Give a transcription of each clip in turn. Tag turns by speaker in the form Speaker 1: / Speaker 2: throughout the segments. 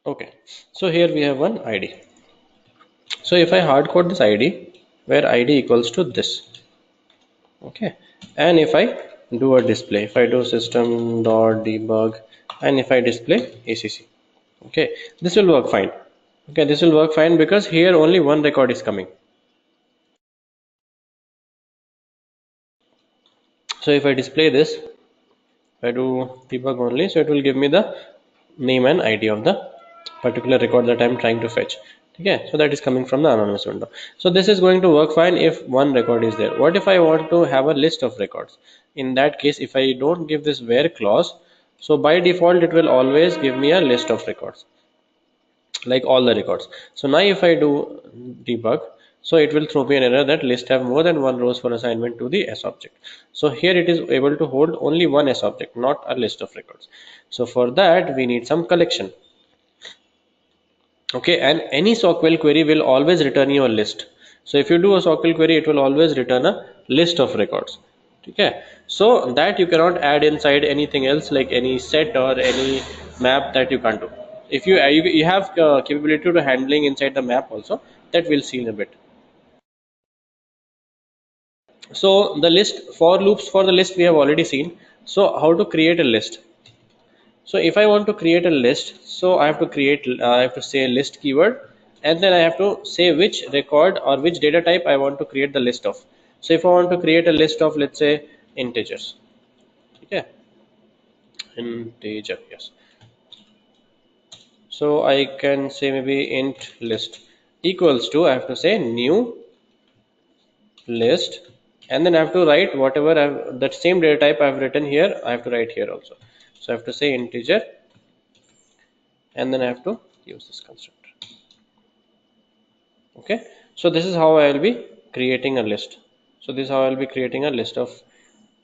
Speaker 1: Okay, so here we have one id. So if I hard code this id, where id equals to this, okay, and if I do a display, if I do system dot debug, and if I display acc, okay, this will work fine. Okay, this will work fine because here only one record is coming. So if I display this, if I do debug only, so it will give me the name and id of the particular record that I'm trying to fetch. Okay, so that is coming from the anonymous window. So this is going to work fine if one record is there. What if I want to have a list of records? In that case, if I don't give this where clause, so by default it will always give me a list of records, like all the records. So now if I do debug, so it will throw me an error that list have more than one rows for assignment to the s object. So here it is able to hold only one s object, not a list of records. So for that we need some collection. Okay, and any SOQL query will always return you a list. So if you do a SOQL query, it will always return a list of records. Okay, so that you cannot add inside anything else, like any set or any map, that you can't do. If you have capability to handling inside the map also, that we'll see in a bit. So the list for loops for the list we have already seen. So how to create a list? So if I want to create a list, so I have to create, I have to say list keyword, and then I have to say which record or which data type I want to create the list of. So if I want to create a list of, let's say, integers, okay, integer, yes. So I can say maybe int list equals to, I have to say new list, and then I have to write whatever that same data type I've written here, I have to write here also. So I have to say integer, and then I have to use this constructor. Okay, so this is how I will be creating a list. So this is how I will be creating a list of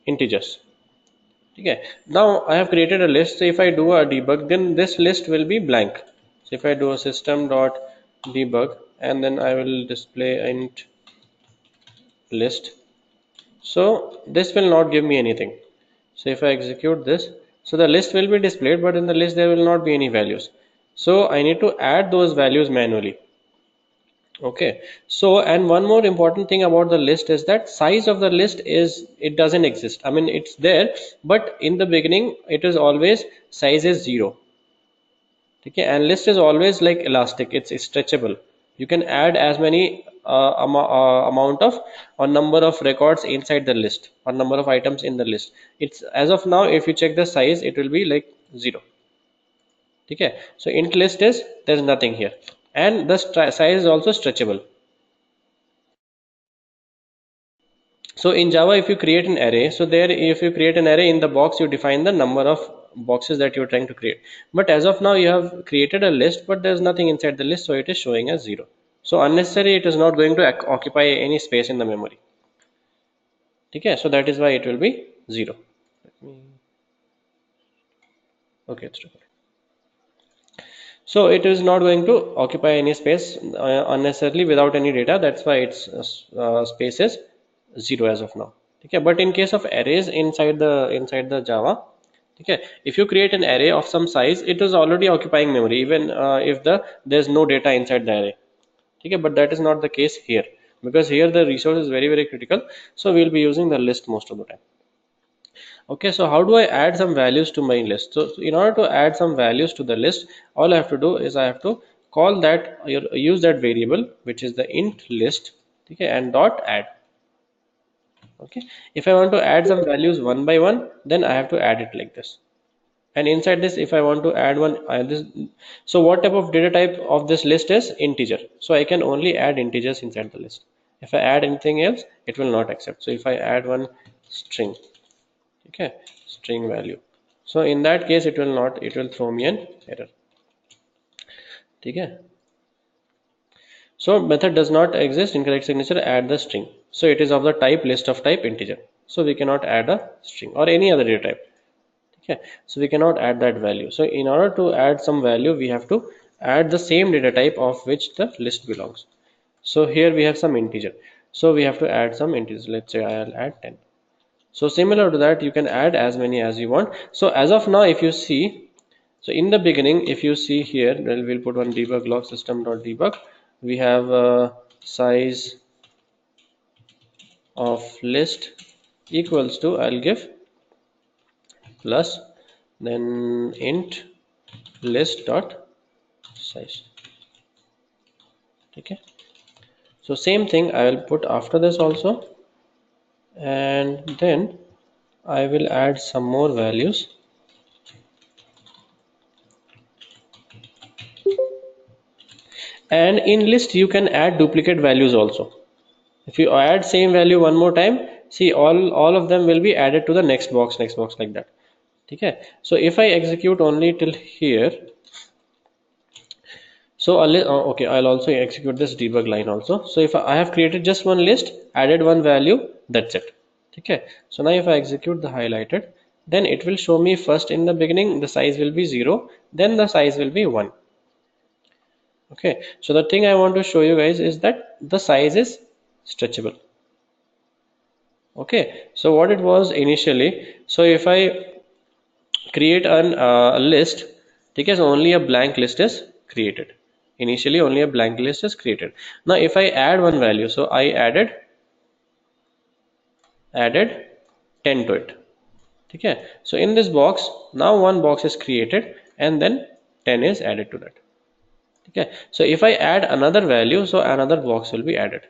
Speaker 1: integers. Okay, now I have created a list. So if I do a debug, then this list will be blank. So if I do a system dot debug, and then I will display int list, so this will not give me anything. So if I execute this, so the list will be displayed, but in the list there will not be any values. So I need to add those values manually. Okay, so and one more important thing about the list is that size of the list is, it doesn't exist. I mean, it's there, but in the beginning it is always size is 0. Okay, and list is always like elastic, it's stretchable. You can add as many amount of or number of records inside the list or number of items in the list. It's as of now, if you check the size, it will be like 0. Okay, so int list is, there's nothing here, and the size is also stretchable. So in Java, if you create an array, so there, if you create an array in the box, you define the number of boxes that you're trying to create. But as of now, you have created a list, but there's nothing inside the list, so it is showing as 0. So unnecessary, it is not going to occupy any space in the memory. Okay, so that is why it will be 0. Okay, it's recording. So it is not going to occupy any space unnecessarily without any data. That's why its space is 0 as of now. Okay, but in case of arrays inside the Java, okay, if you create an array of some size, it is already occupying memory, even if there's no data inside the array. Okay, but that is not the case here, because here the resource is very critical. So we'll be using the list most of the time. Okay, so how do I add some values to my list? So in order to add some values to the list, all I have to do is I have to call that, use that variable, which is the int list, okay, and dot add. Okay, if I want to add some values one by one, then I have to add it like this. And inside this, if I want to add one, so what type of data type of this list is integer, so I can only add integers inside the list. If I add anything else, it will not accept. So if I add one string, okay, string value, so in that case it will not, it will throw me an error. Okay, so method does not exist, incorrect signature, add the string. So it is of the type list of type integer, so we cannot add a string or any other data type. Okay, so we cannot add that value. So in order to add some value, we have to add the same data type of which the list belongs. So here we have some integer, so we have to add some integers. Let's say I'll add 10. So similar to that, you can add as many as you want. So as of now, if you see, So in the beginning, if you see here, well, we'll put one debug log system.debug. We have size of list equals to, I'll give plus, then int list dot size. Okay. So same thing I will put after this also, and then I will add some more values. And in list you can add duplicate values also. If you add same value one more time, see all of them will be added to the next box like that. Okay. So if I execute only till here, so okay, I'll also execute this debug line also. So if I have created just one list, added one value, that's it. Okay. So now if I execute the highlighted, then it will show me first in the beginning the size will be 0, then the size will be 1. Okay. So the thing I want to show you guys is that the size is stretchable. Okay. So what it was initially, so if I create a list, because only a blank list is created. Initially only a blank list is created. Now if I add one value, so I added 10 to it. Okay. So in this box, now one box is created and then 10 is added to that. Okay. So if I add another value, so another box will be added.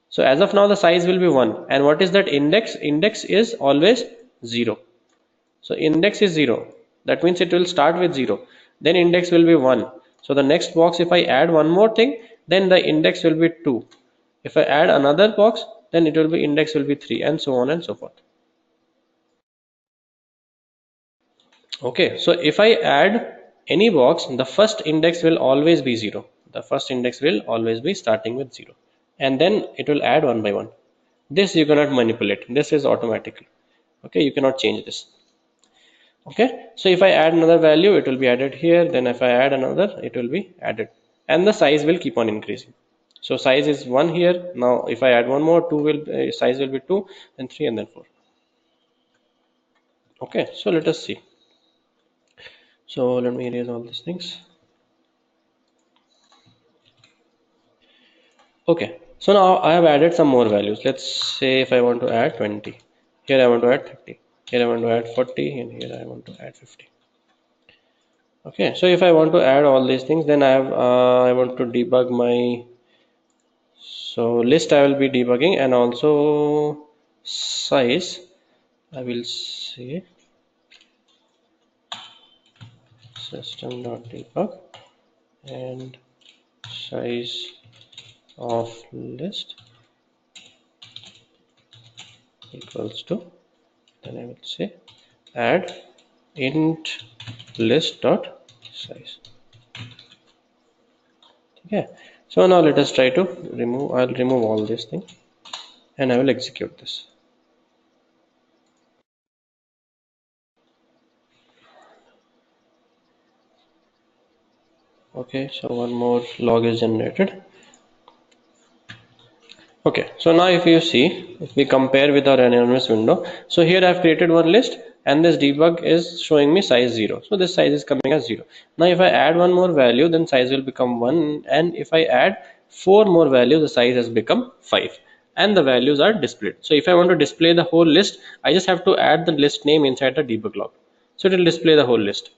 Speaker 1: So as of now the size will be 1, and what is that index? Index is always 0. So index is 0, that means it will start with 0, then index will be 1. So the next box, if I add one more thing, then the index will be 2. If I add another box, then it will be index will be 3, and so on and so forth. Okay, so if I add any box, the first index will always be 0. The first index will always be starting with 0, and then it will add one by one. This you cannot manipulate, this is automatically. Okay, you cannot change this. Okay, so if I add another value, it will be added here, then if I add another, it will be added, and the size will keep on increasing. So size is 1 here. Now if I add one more, 2 will size will be 2, then 3, and then 4. Okay, so let us see. So let me erase all these things. Okay, so now I have added some more values. Let's say if I want to add 20, here I want to add 30, here I want to add 40, and here I want to add 50. Okay, so if I want to add all these things, then I want to debug my, so list I will be debugging, and also size I will say system.debug, and size of list equals to, then I will say add int list dot size. Okay, so now let us try to remove, I'll remove all these things and I will execute this. Okay, so one more log is generated. Okay, so now if you see, if we compare with our anonymous window, so here I've created one list and this debug is showing me size 0. So this size is coming as 0. Now if I add one more value, then size will become 1, and if I add 4 more values, the size has become 5, and the values are displayed. So if I want to display the whole list, I just have to add the list name inside the debug log. So it will display the whole list.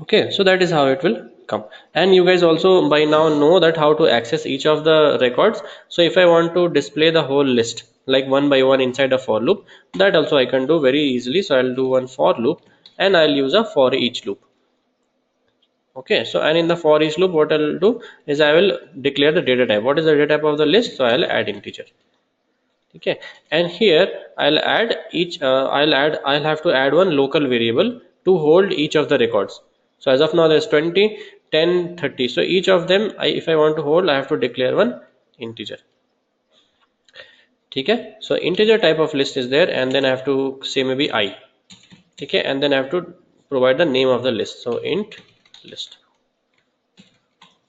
Speaker 1: Okay, so that is how it will come. And you guys also by now know that how to access each of the records. So if I want to display the whole list like one by one inside a for loop, that also I can do very easily. So I'll do one for loop and I'll use a for each loop. Okay, so and in the for each loop, what I'll do is I will declare the data type. What is the data type of the list? So I'll add integer. Okay, and here I'll have to add one local variable to hold each of the records. So as of now there's 20, 10, 30. So each of them, if I want to hold, I have to declare one integer. Okay, so integer type of list is there, and then I have to say maybe I. Okay, and then I have to provide the name of the list. So int list.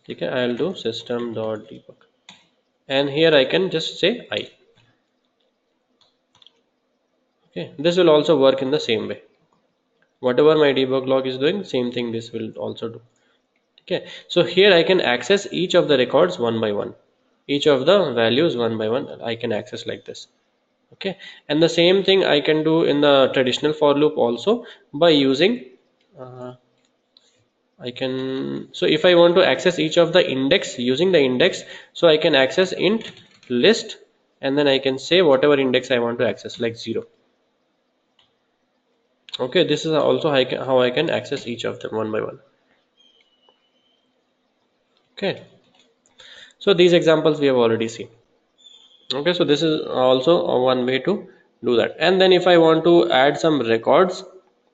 Speaker 1: Okay, I'll do system.debug, and here I can just say I. Okay, this will also work in the same way. Whatever my debug log is doing, same thing this will also do. Okay, so here I can access each of the records one by one, each of the values one by one I can access like this. Okay, and the same thing I can do in the traditional for loop also by using I can, so if I want to access each of the index using the index, so I can access int list, and then I can say whatever index I want to access like 0. Okay, this is also how I can access each of them one by one. Okay, so these examples we have already seen. Okay, so this is also one way to do that. And then if I want to add some records,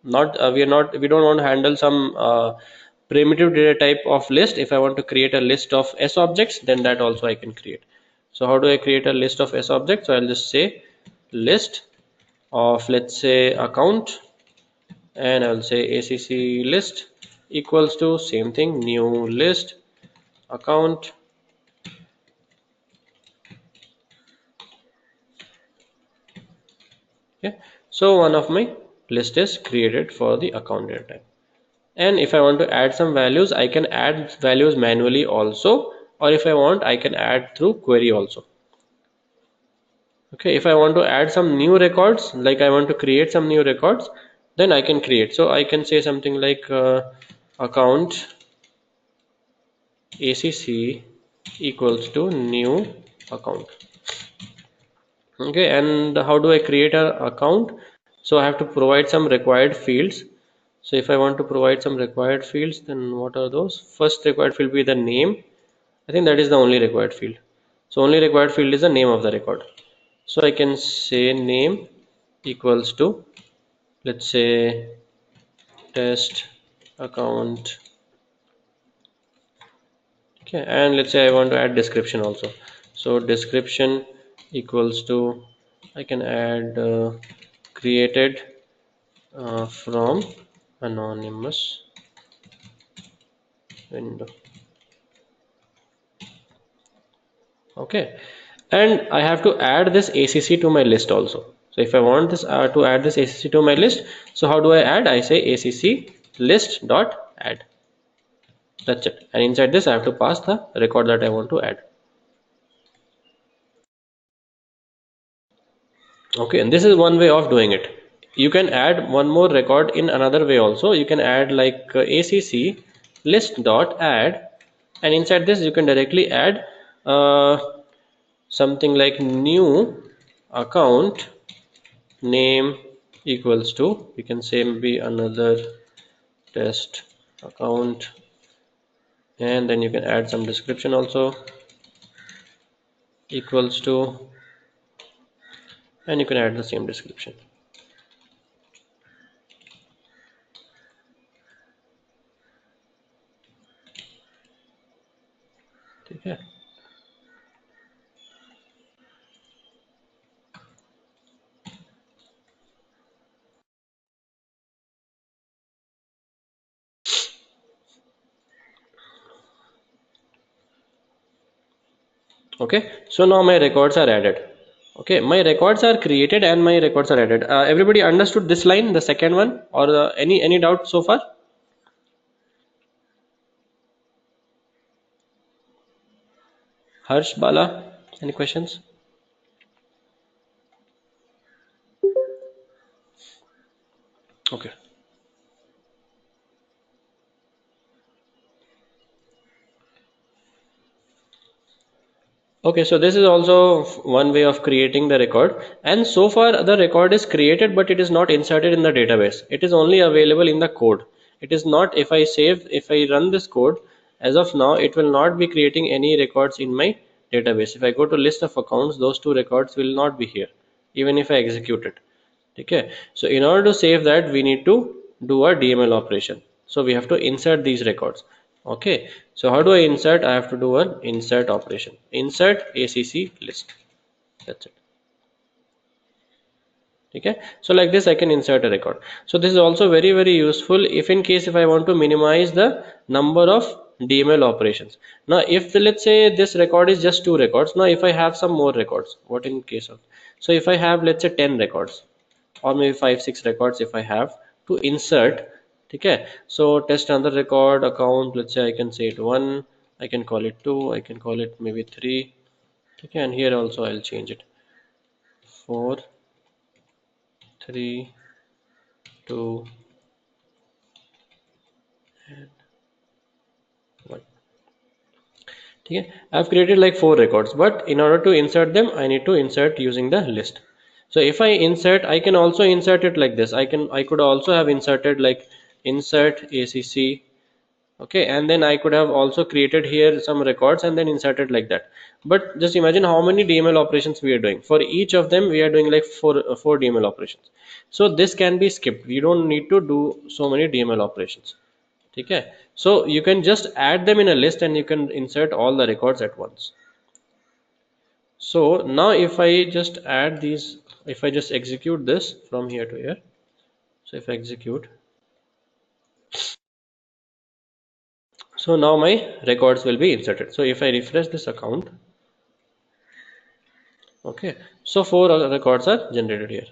Speaker 1: not we don't want to handle some primitive data type of list. If I want to create a list of s objects, then that also I can create. So how do I create a list of s objects? So I'll just say list of, let's say, account, and I'll say acc list equals to same thing, new list account. Okay, so one of my list is created for the account data type. And if I want to add some values, I can add values manually also, or if I want, I can add through query also. Okay, if I want to add some new records, like I want to create some new records, then I can create. So I can say something like account acc equals to new account. Okay, and how do I create an account? So I have to provide some required fields. So if I want to provide some required fields, then what are those? First required field will be the name. I think that is the only required field. So only required field is the name of the record. So I can say name equals to, let's say, test account. Okay, and let's say I want to add description also. So description equals to, I can add created from anonymous window. Okay, and I have to add this acc to my list also. So if I want this to add this acc to my list, so how do I add? I say acc list dot add. That's it, and inside this I have to pass the record that I want to add. Okay, and this is one way of doing it. You can add one more record in another way also. You can add like acc list dot add, and inside this you can directly add uh, something like new account name equals to, we can say maybe another test account, and then you can add some description also equals to, and you can add the same description. Okay. Okay, so now my records are added. Okay, my records are created and my records are added. Everybody understood this line, the second one, or any doubt so far? Harsh, Bala, any questions? Okay. Okay, so this is also one way of creating the record, and so far the record is created but it is not inserted in the database. It is only available in the code. It is not, if I run this code, as of now it will not be creating any records in my database. If I go to list of accounts, those two records will not be here even if I execute it. Okay, so in order to save that, we need to do a DML operation. So we have to insert these records. Okay, so how do I insert? I have to do an insert operation. Insert acc list. That's it. Okay, so like this I can insert a record. So this is also very useful if in case if I want to minimize the number of DML operations. Now if let's say this record is just 2 records, now if I have some more records, what in case of, so if I have, let's say, 10 records, or maybe 5 6 records if I have to insert. Okay, so test another record account, let's say I can say it 1, I can call it 2, I can call it maybe 3. Okay, and here also I'll change it 4 3 2 1. Okay, I've created like 4 records, but in order to insert them I need to insert using the list. So if I insert, I can also insert it like this. I could also have inserted like insert ACC. Okay, and then I could have also created here some records and then inserted like that. But just imagine how many DML operations we are doing. For each of them we are doing like four DML operations. So this can be skipped. We don't need to do so many DML operations. Okay, so you can just add them in a list and you can insert all the records at once. So now if I just add these, if I just execute this from here to here, so if I execute, so now my records will be inserted. So if I refresh this account, okay, so 4 records are generated here.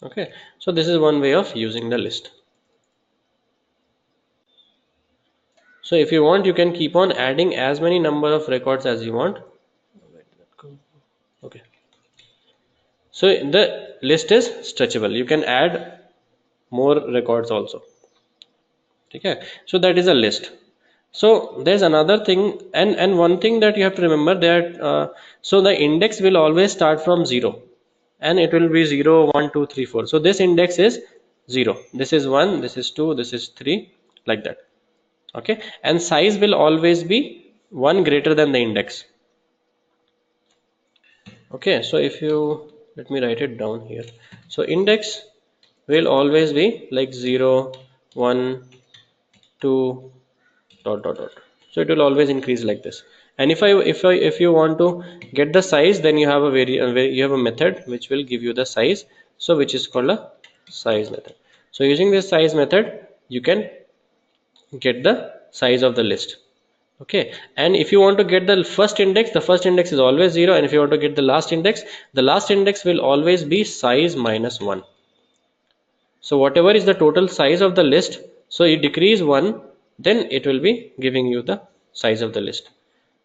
Speaker 1: Okay, so this is one way of using the list. So if you want, you can keep on adding as many number of records as you want. Okay, so the list is stretchable. You can add more records also. Okay, so that is a list. So there's another thing, and one thing that you have to remember that so the index will always start from 0 and it will be 0 1 2 3 4. So this index is 0, this is 1, this is 2, this is 3, like that. Okay, and size will always be 1 greater than the index. Okay, so if you, let me write it down here. So index will always be like 0 1 2 dot dot dot. So it will always increase like this. And if you want to get the size, then you have you have a method which will give you the size, so which is called a size method. So using this size method you can get the size of the list. Okay, and if you want to get the first index, the first index is always 0, and if you want to get the last index, the last index will always be size minus 1. So whatever is the total size of the list, so you decrease 1, then it will be giving you the size of the list.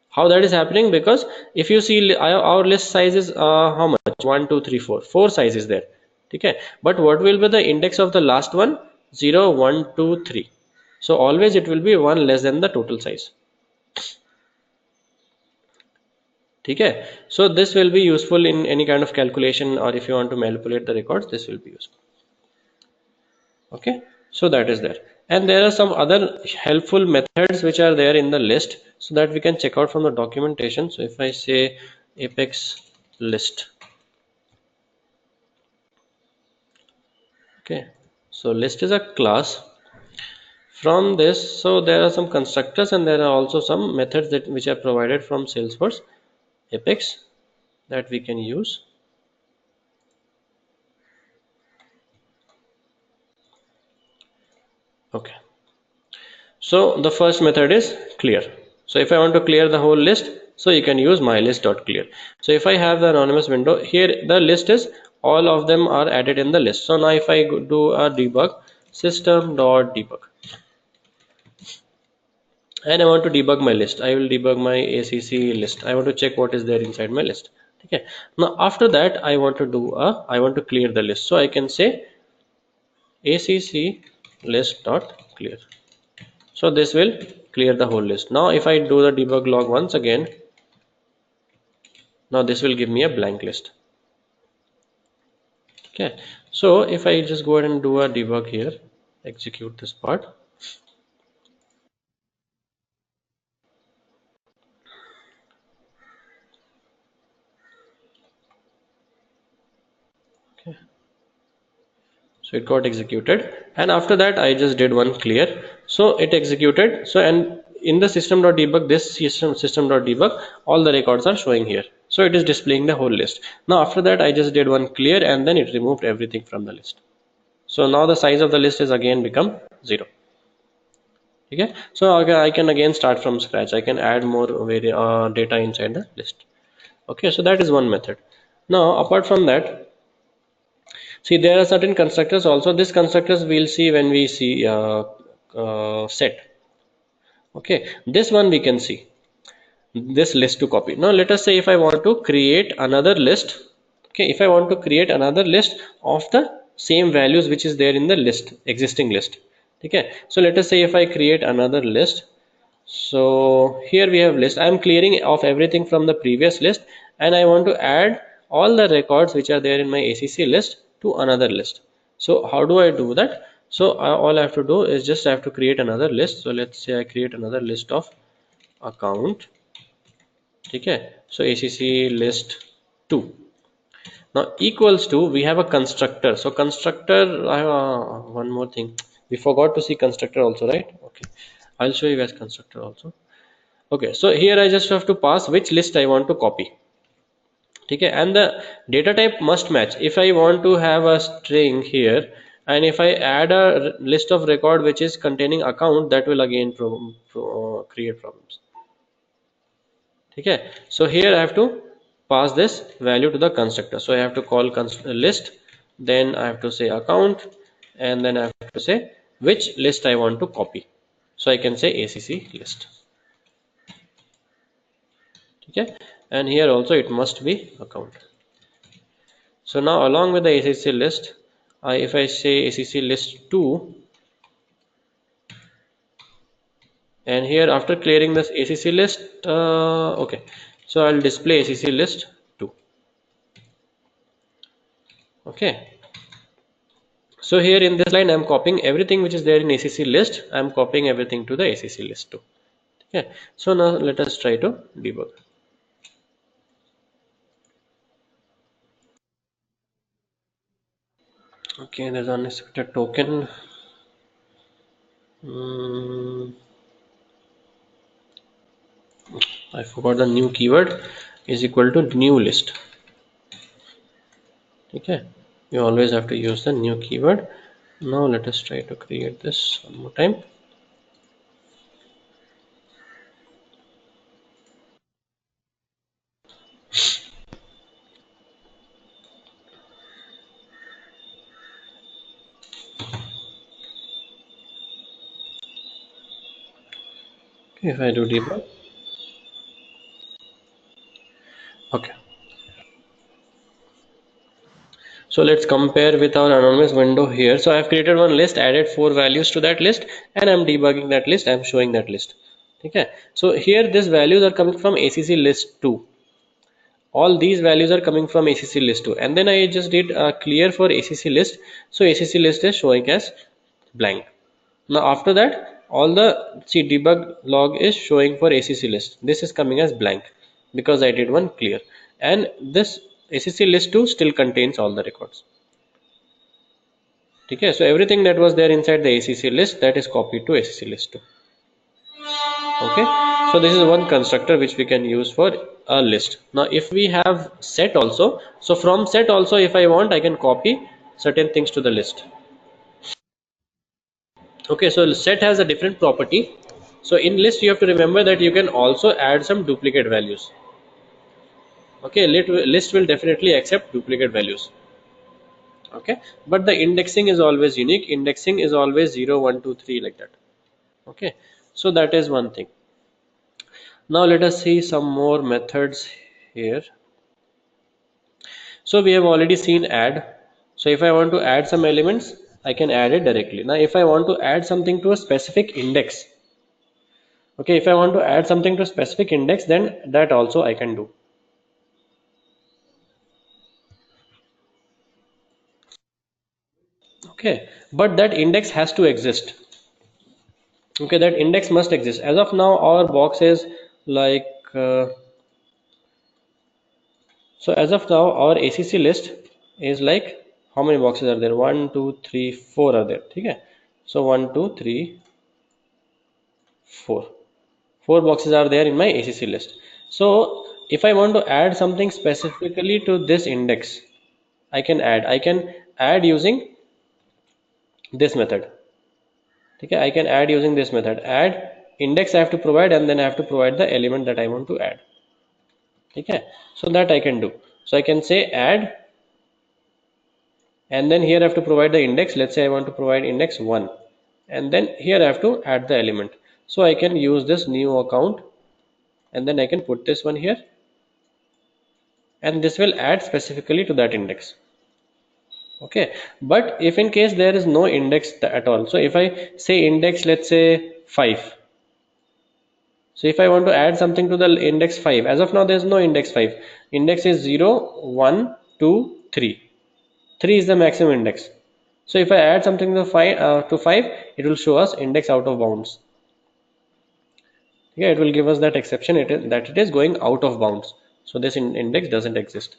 Speaker 1: How that is happening? Because if you see our list size is how much, 1 2 3 4, 4 sizes there. Okay, but what will be the index of the last one? 0 1 2 3. So always it will be 1 less than the total size. Okay, so this will be useful in any kind of calculation, or if you want to manipulate the records, this will be useful. Okay, so that is there, and there are some other helpful methods which are there in the list, so that we can check out from the documentation. So if I say apex list, okay, so list is a class. From this, so there are some constructors and there are also some methods that which are provided from Salesforce Apex that we can use. Okay, so the first method is clear. So if I want to clear the whole list, so you can use mylist.clear. So if I have the anonymous window here, the list is all of them are added in the list. So now if I do a debug system.debug, and I want to debug my list, I will debug my ACC list. I want to check what is there inside my list. Okay, now after that I want to clear the list. So I can say ACC list.clear. So this will clear the whole list. Now if I do the debug log once again, now this will give me a blank list. Okay, so if I just go ahead and do a debug here, execute this part. Okay, so it got executed, and after that I just did one clear, so it executed. So and in the system.debug, this system.debug, all the records are showing here, so it is displaying the whole list. Now after that I just did one clear, and then it removed everything from the list. So now the size of the list is again become 0. Okay, so I can again start from scratch. I can add more data inside the list. Okay, so that is one method. Now apart from that, See, there are certain constructors also. This constructors we'll see when we see set. Okay, this one we can see this list to copy. Now let us say if I want to create another list. Okay, if I want to create another list of the same values which is there in the list, existing list. Okay, so let us say if I create another list. So here we have list. I am clearing off everything from the previous list, and I want to add all the records which are there in my ACC list to another list. So how do I do that? So all I have to do is just I have to create another list. So let's say I create another list of account. Okay, so ACC list 2. Now equals to, we have a constructor. So constructor, one more thing, we forgot to see constructor also, right? Okay, I'll show you guys constructor also. Okay, so here I just have to pass which list I want to copy. Okay, and the data type must match. If I want to have a string here, and if I add a list of record which is containing account, that will again create problems. Okay, so here I have to pass this value to the constructor. So I have to call list, then I have to say account, and then I have to say which list I want to copy. So I can say ACC list. Okay, and here also it must be account. So now along with the ACC list, if I say ACC list 2, and here after clearing this ACC list, okay, so I'll display ACC list 2. Okay, so here in this line I'm copying everything which is there in ACC list. I'm copying everything to the ACC list 2. Okay, so now let us try to debug. Okay, there's unexpected token. I forgot the new keyword is equal to new list. Okay, you always have to use the new keyword. Now let us try to create this one more time. Okay, if I do debug, okay, so let's compare with our anonymous window here. So I've created one list, added 4 values to that list, and I'm debugging that list. I'm showing that list. Okay, so here these values are coming from ACC list 2. All these values are coming from ACC list 2, and then I just did clear for ACC list. So ACC list is showing as blank. Now after that, all the debug log is showing for ACC list. This is coming as blank because I did one clear, and this ACC list 2 still contains all the records. Okay, so everything that was there inside the ACC list, that is copied to ACC list 2. Okay, so this is one constructor which we can use for a list. Now if we have set also, so from set also, if I want, I can copy certain things to the list. Okay, so set has a different property. So in list you have to remember that you can also add some duplicate values. Okay, list will definitely accept duplicate values. Okay, but the indexing is always unique. Indexing is always 0 1 2 3 like that. Okay, so that is one thing. Now let us see some more methods here. So we have already seen add. So if I want to add some elements, I can add it directly. Now if I want to add something to a specific index, okay, if I want to add something to a specific index, then that also I can do. Okay, but that index has to exist. Okay, that index must exist. As of now our box is like so as of now our ACC list is like, how many boxes are there? 1 2 3 4 are there. Okay, so 1 2 3 4 boxes are there in my ACC list. So if I want to add something specifically to this index, I can add using this method. Okay, I can add using this method. Add index I have to provide, and then I have to provide the element that I want to add. Okay, so that I can do. So I can say add and then here I have to provide the index. Let's say I want to provide index 1, and then here I have to add the element. So I can use this new account, and then I can put this one here, and this will add specifically to that index. Okay, but if in case there is no index at all, so if I say index, let's say 5, so if I want to add something to the index 5, as of now there is no index 5. Index is 0, 1, 2, 3. 3 is the maximum index. So if I add something to 5, it will show us index out of bounds. Yeah, it will give us that exception, that it is going out of bounds. So this index doesn't exist.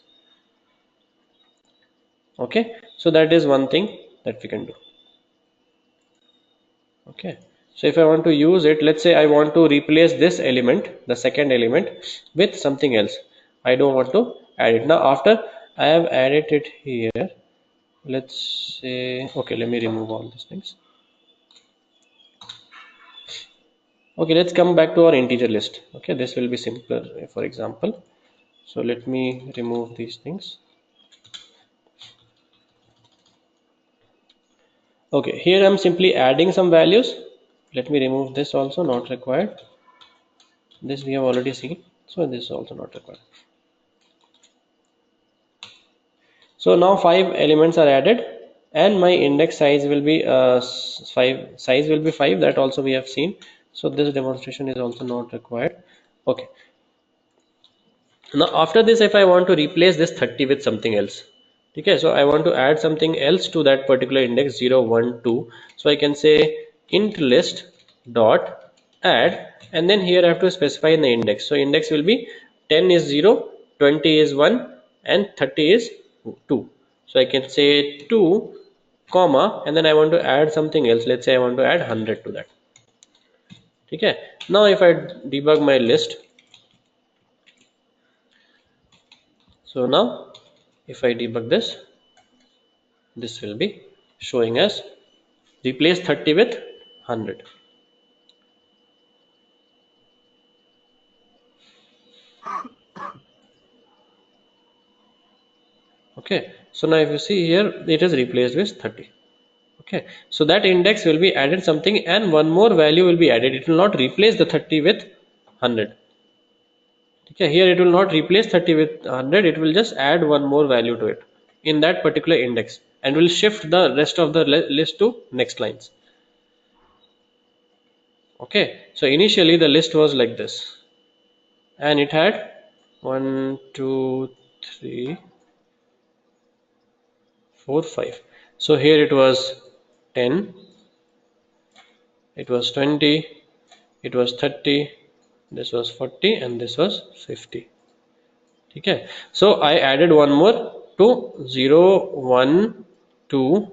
Speaker 1: Okay, so that is one thing that we can do. Okay, so if I want to use it, let's say I want to replace this element, the second element, with something else. I don't want to add it. Now after I have added it here, let's say, okay, let me remove all these things. Okay, let's come back to our integer list. Okay, this will be simpler, for example. So let me remove these things. Okay, here I'm simply adding some values. Let me remove this also, not required. This we have already seen, so this is also not required. So now 5 elements are added, and my index size will be 5. That also we have seen. So this demonstration is also not required. Okay, now after this, if I want to replace this 30 with something else, okay, so I want to add something else to that particular index 0, 1, 2. So I can say int list dot add, and then here I have to specify in the index. So index will be 10 is 0, 20 is 1, and 30 is 2. So I can say 2 comma, and then I want to add something else. Let's say I want to add 100 to that. Okay, now if I debug my list, so now if I debug this, this will be showing us replace 30 with 100. Okay, so now if you see here, it is replaced with 30. Okay, so that index will be added something, and one more value will be added. It will not replace the 30 with 100. Okay, here it will not replace 30 with 100, it will just add one more value to it in that particular index, and will shift the rest of the list to next lines. Okay, so initially the list was like this, and it had 1, 2, 3, 4, 5. So here it was 10, it was 20, it was 30, this was 40, and this was 50. Okay, so I added one more to 0, 1, 2.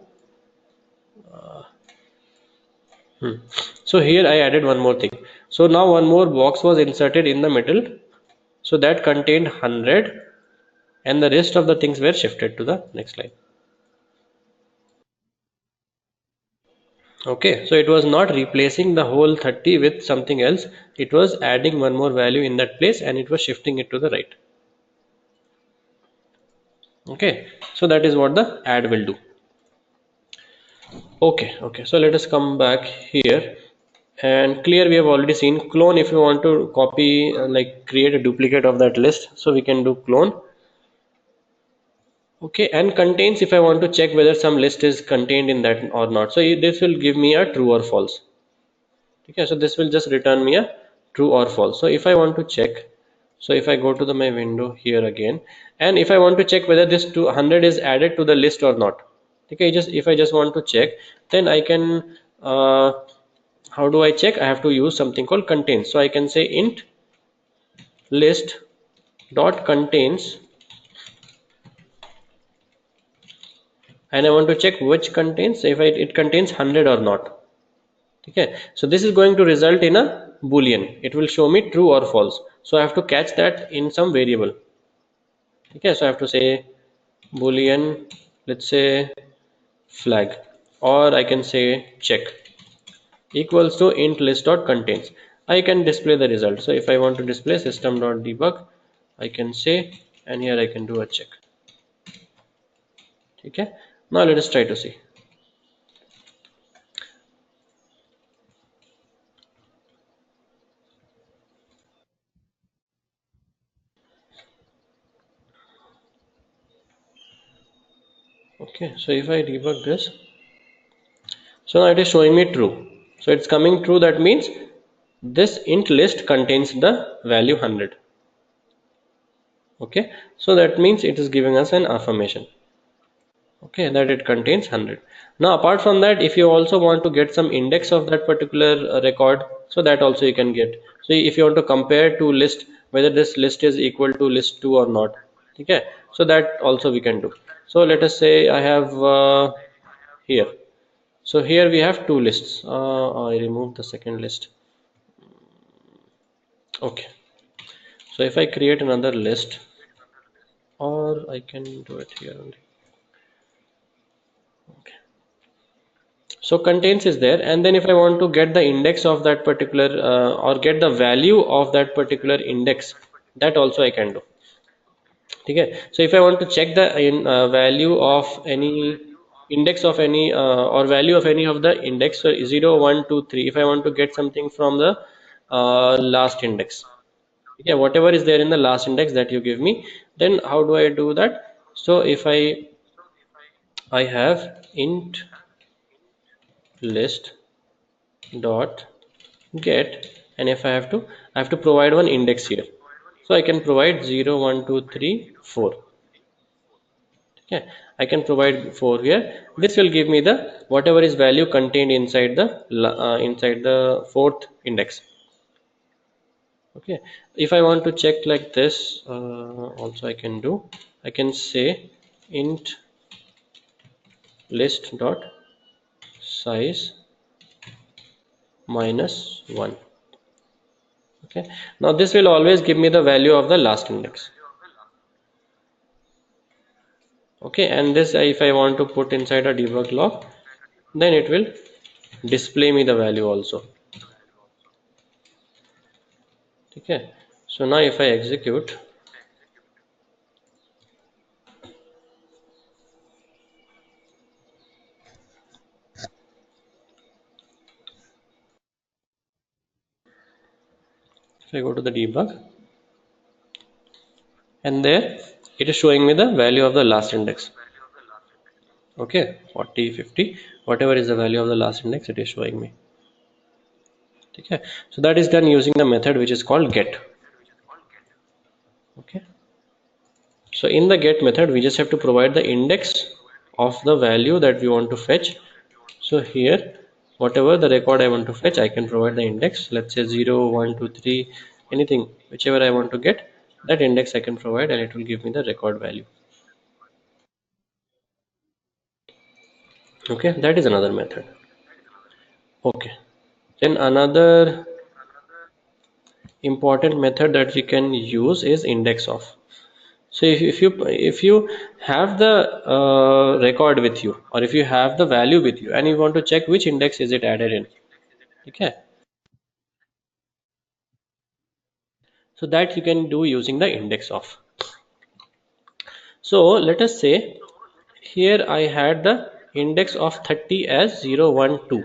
Speaker 1: So here I added one more thing. So now one more box was inserted in the middle, so that contained 100, and the rest of the things were shifted to the next line. Okay, so it was not replacing the whole 30 with something else, it was adding one more value in that place, and it was shifting it to the right. Okay, so that is what the add will do. Okay, so let us come back here, and clear we have already seen clone. If you want to copy, like create a duplicate of that list, so we can do clone. Okay, and contains, if I want to check whether some list is contained in that or not, so this will give me a true or false. Okay, so this will just return me a true or false. So if I want to check, so if I go to my window here again, and if I want to check whether this 200 is added to the list or not, okay, if I just want to check, then I can how do I check? I have to use something called contains. So I can say int list dot contains, and I want to check which contains, if it contains 100 or not. Okay, so this is going to result in a boolean. It will show me true or false, so I have to catch that in some variable. Okay, so I have to say boolean, let's say flag, or I can say check equals to int list dot contains. I can display the result. So if I want to display system dot debug, I can say, and here I can do a check. Okay, Now let us try to see. Okay, so if I debug this, so now it is showing me true. So it's coming true. That means this int list contains the value 100. Okay, so that means it is giving us an affirmation. Okay, that it contains 100. Now apart from that, if you also want to get some index of that particular record, so that also you can get. So if you want to compare to list whether this list is equal to list 2 or not. Okay, so that also we can do. So let us say I have here, so here we have two lists. I remove the second list. Okay, so if I create another list, or I can do it here only. Okay, so contains is there, and then if I want to get the index of that particular or get the value of that particular index, that also I can do. Okay, so if I want to check the value of any index of any or value of any of the index, so 0 1 2 3, if I want to get something from the last index, yeah, whatever is there in the last index that you give me, then how do I do that? So if I have int list dot get, and if I have to provide one index here, so I can provide 0 1 2 3 4. Okay, I can provide 4 here. This will give me the whatever is value contained inside the fourth index. Okay, if I want to check like this, also I can do, I can say int list dot size minus 1. Okay, now this will always give me the value of the last index. Okay, and this if I want to put inside a debug log, then it will display me the value also. Okay, so now if I execute, if I go to the debug, and there it is showing me the value of the last index. Okay, 40 50, whatever is the value of the last index, it is showing me. Okay, so that is done using the method which is called get. Okay, so in the get method we just have to provide the index of the value that we want to fetch. So here whatever the record I want to fetch, I can provide the index. Let's say 0 1 2 3, anything whichever I want to get, that index I can provide, and it will give me the record value. Okay, that is another method. Okay, then another important method that we can use is index of. So if you have the record with you, or if you have the value with you, and you want to check which index is it added in. Okay, so that you can do using the index of. So let us say here I had the index of 30 as 0 1 2.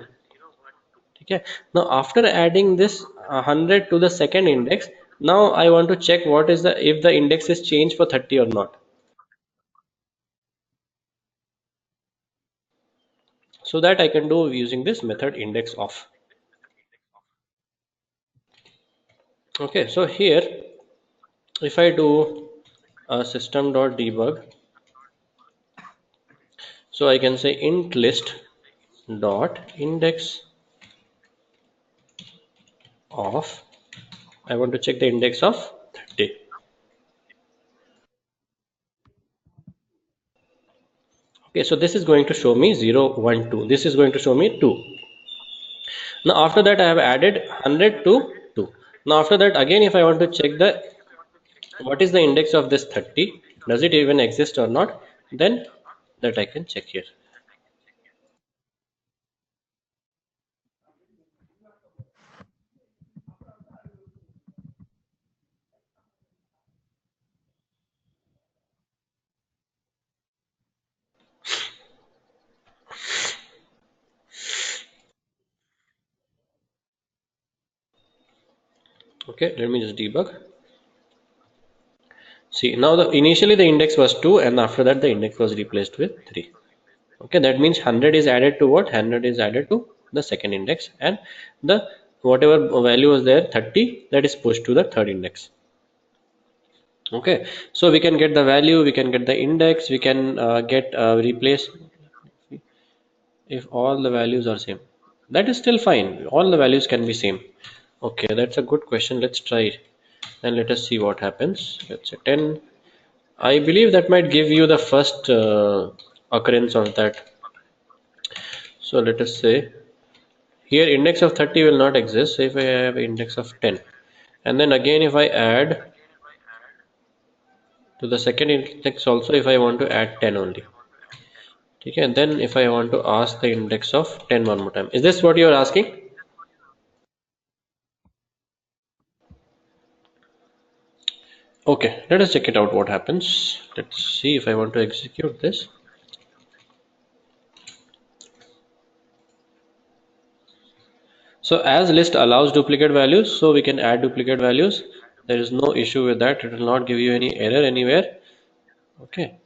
Speaker 1: Okay, now after adding this 100 to the second index, now I want to check what is the if the index is changed for 30 or not. So that I can do using this method index of. Okay, so here if I do system.debug, so I can say int list dot index of, I want to check the index of 30. Okay, so this is going to show me 0 1 2, this is going to show me 2. Now after that I have added 100 to 2. Now after that again, if I want to check the what is the index of this 30, does it even exist or not, then that I can check here. Okay, let me just debug. See, now initially the index was 2 and after that the index was replaced with 3. Okay, that means 100 is added to what? 100 is added to the second index, and the whatever value was there 30, that is pushed to the third index. Okay, so we can get the value, we can get the index, we can get replace if all the values are same. That is still fine, all the values can be same. Okay, that's a good question. Let's try it and let us see what happens. Let's say 10. I believe that might give you the first occurrence of that. So let us say here index of 30 will not exist. So if I have index of 10, and then again if I add to the second index also, if I want to add 10 only. Okay, and then if I want to ask the index of 10 one more time. Is this what you are asking? Okay, let us check it out what happens. Let's see if I want to execute this. So as list allows duplicate values, so we can add duplicate values. There is no issue with that. It will not give you any error anywhere. Okay.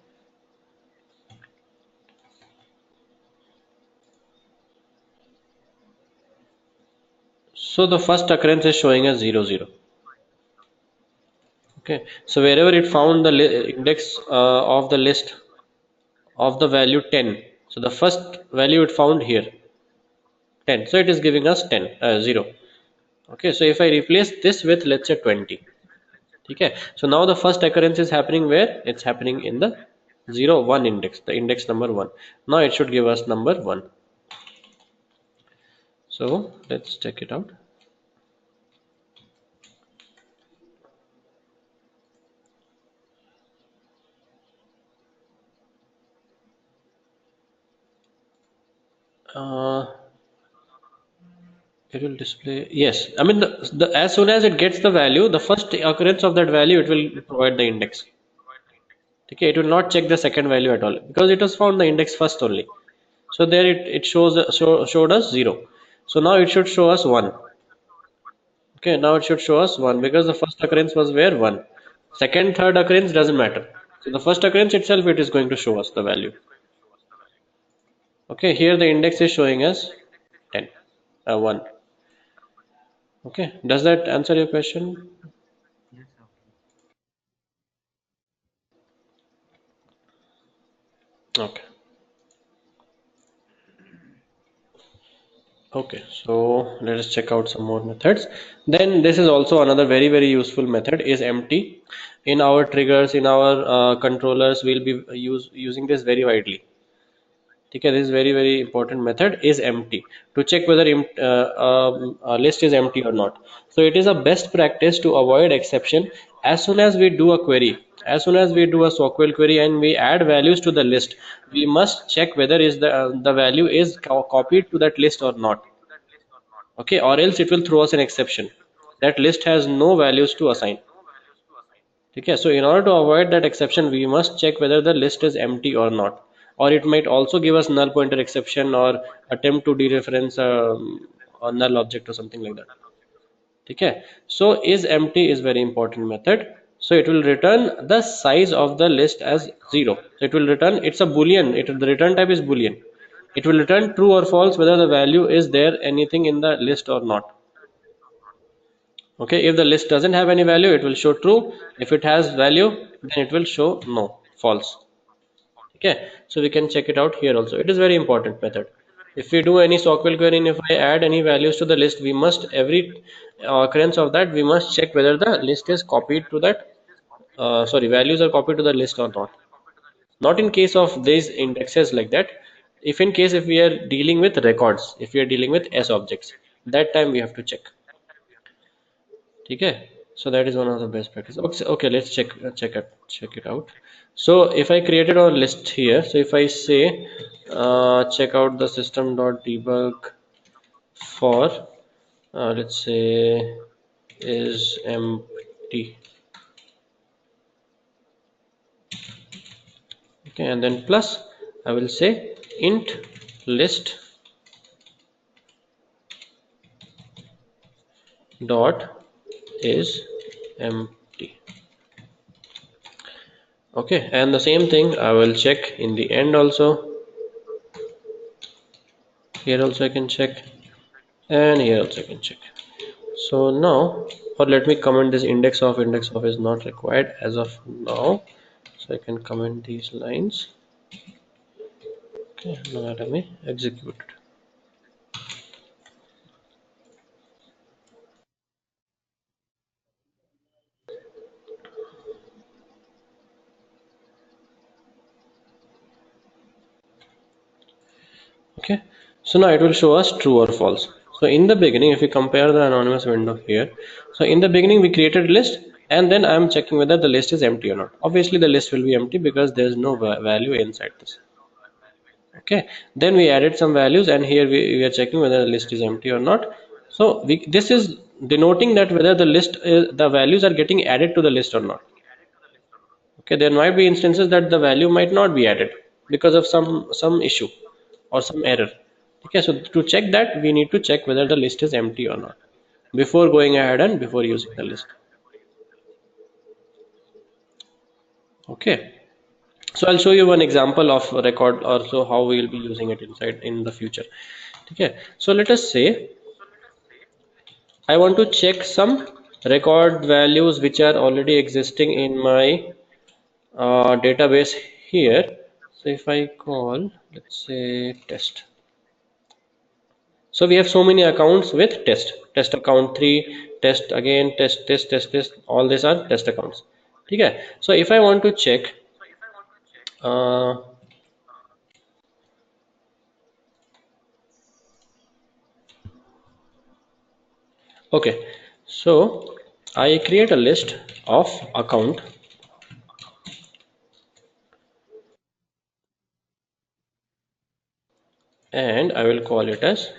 Speaker 1: So the first occurrence is showing as 0, 0. Okay. So wherever it found the index of the list of the value 10. So the first value it found here 10. So it is giving us 10, 0. Okay. So if I replace this with let's say 20. Okay. So now the first occurrence is happening where? It's happening in the 0, 1 index, the index number 1. Now it should give us number 1. So let's check it out. Uh, it will display, yes. I mean, as soon as it gets the value, the first occurrence of that value, it will provide the index. Okay, it will not check the second value at all because it has found the index first only. So there it showed us 0. So now it should show us 1. Okay, now it should show us 1 because the first occurrence was where 1. Second, third occurrence doesn't matter. So the first occurrence itself, it is going to show us the value. Okay, here the index is showing us 10, 1. Okay, does that answer your question? Okay. Okay, so let us check out some more methods. Then this is also another very useful method is empty. In our triggers, in our controllers, we'll be using this very widely. Okay, this is very important method is empty to check whether a list is empty or not. So it is a best practice to avoid exception as soon as we do a query. As soon as we do a SQL query and we add values to the list, we must check whether is the value is copied to that list or not. Okay, or else it will throw us an exception. That list has no values to assign. Okay, so in order to avoid that exception, we must check whether the list is empty or not. Or it might also give us null pointer exception or attempt to dereference a null object or something like that. Okay, so is empty is very important method. So it will return the size of the list as 0. So it will return, it's a boolean, the return type is boolean. It will return true or false whether the value is there anything in the list or not. Okay, if the list doesn't have any value, it will show true. If it has value, then it will show no, false. Okay, so we can check it out here also. It is very important method. If we do any SQL query and if I add any values to the list, we must every occurrence of that we must check whether the list is copied to that. Sorry, values are copied to the list or not. Not in case of these indexes like that. If we are dealing with records, if we are dealing with S objects, that time we have to check. Okay, so that is one of the best practice. Okay, let's check it out. So if I created a list here, so if I say check out the system.debug for let's say is empty. Okay, and then plus I will say int list dot is empty. Okay, and the same thing I will check in the end also. Here also I can check, and here also I can check. So now, or let me comment this index of is not required as of now. So I can comment these lines. Okay, now let me execute it. Okay, so now it will show us true or false. So in the beginning, if we compare the anonymous window here, so in the beginning we created a list, and then I'm checking whether the list is empty or not. Obviously the list will be empty because there is no value inside this. Okay, then we added some values, and here we are checking whether the list is empty or not. So this is denoting that whether the values are getting added to the list or not. Okay, there might be instances that the value might not be added because of some issue or some error. Okay, so to check that, we need to check whether the list is empty or not before going ahead and before using the list. Okay, so I'll show you one example of a record, also how we will be using it inside in the future. Okay, so let us say I want to check some record values which are already existing in my database here. So if I call, let's say, test. So we have so many accounts with test account 3, test again, test, all these are test accounts. Okay, so if I want to check uh, okay, so I create a list of account, and I will call it as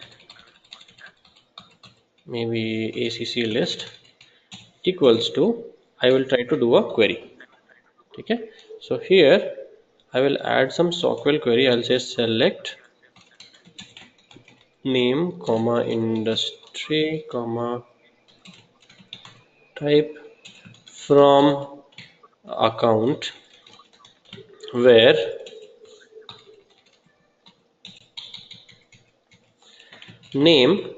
Speaker 1: maybe ACC list equals to, I will try to do a query. Okay, so here I will add some SQL query. I'll say select name comma industry comma type from account where name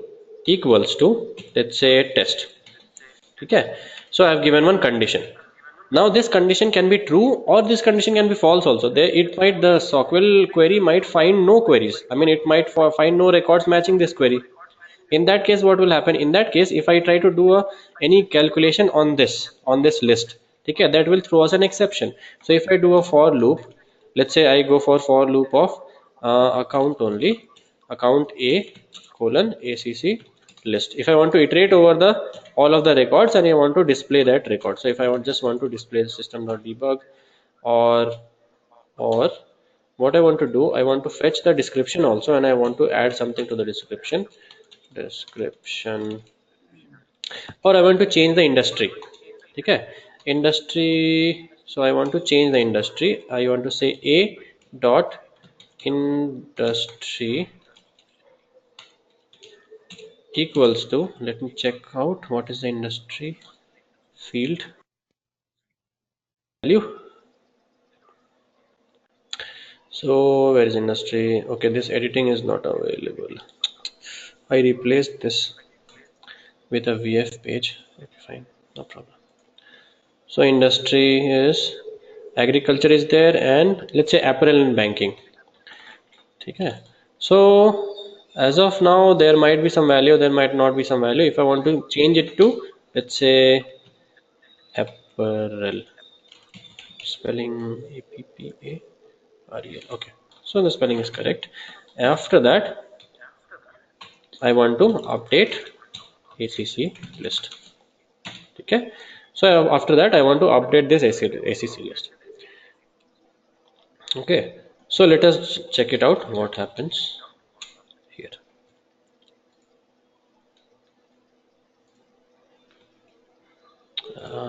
Speaker 1: equals to, let's say, test. Okay, so I have given one condition. Now this condition can be true or this condition can be false also. There it might, the SQL query might find no queries. I mean, it might find no records matching this query. In that case, what will happen? In that case, if I try to do any calculation on this list, okay, that will throw us an exception. So if I do a for loop, let's say I go for loop of account only, account A colon ACC list. If I want to iterate over the all of the records and I want to display that record, so if I just want to display system.debug, or or what I want to do, I want to fetch the description also, and I want to add something to the description, or I want to change the industry. Okay, industry, so I want to change the industry. I want to say a dot industry equals to, let me check out what is the industry field value. So where is industry? Okay, this editing is not available. I replaced this with a VF page. Okay, fine, no problem. So industry is agriculture is there, and let's say apparel and banking. Okay. So as of now, there might be some value, there might not be some value. If I want to change it to, let's say, apparel, spelling APPAREL. Okay. So the spelling is correct. After that, I want to update ACC list. Okay. So after that, I want to update this ACC list. Okay. So let us check it out. What happens here?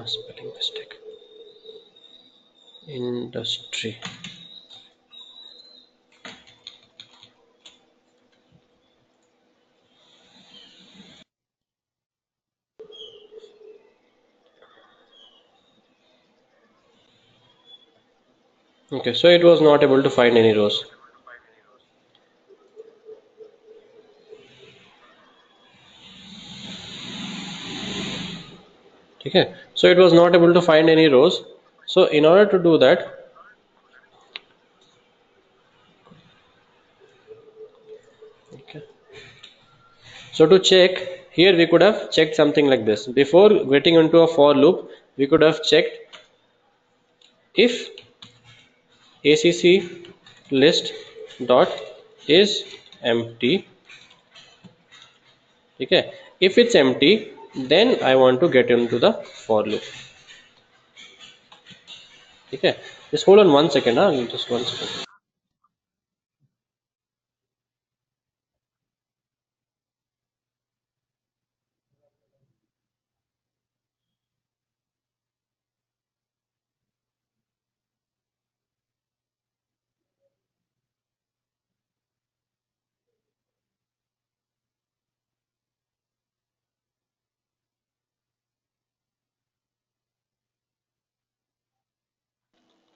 Speaker 1: Spelling mistake. Industry. Okay, so it was not able to find any rows. Okay, so it was not able to find any rows. So in order to do that, okay. So to check, here we could have checked something like this. Before getting into a for loop, we could have checked if acc list dot is empty. Okay, if it's empty, then I want to get into the for loop. Okay, just hold on 1 second. Just 1 second.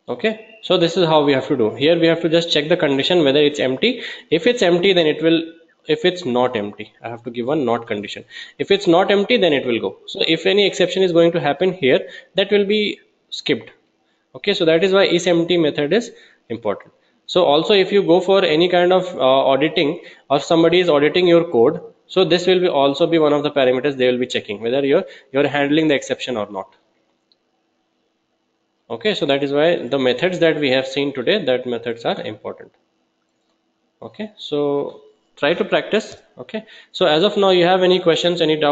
Speaker 1: Okay, so this is how we have to do. Here we have to just check the condition whether it's empty. If it's empty, then it will. If it's not empty, I have to give one not condition. If it's not empty, then it will go. So if any exception is going to happen here, that will be skipped. Okay, so that is why isEmpty method is important. So also if you go for any kind of auditing, or somebody is auditing your code, so this will be also be one of the parameters they will be checking whether you're handling the exception or not. Okay, so that is why the methods that we have seen today, that methods are important. Okay, so try to practice. Okay, so as of now, you have any questions, any doubts?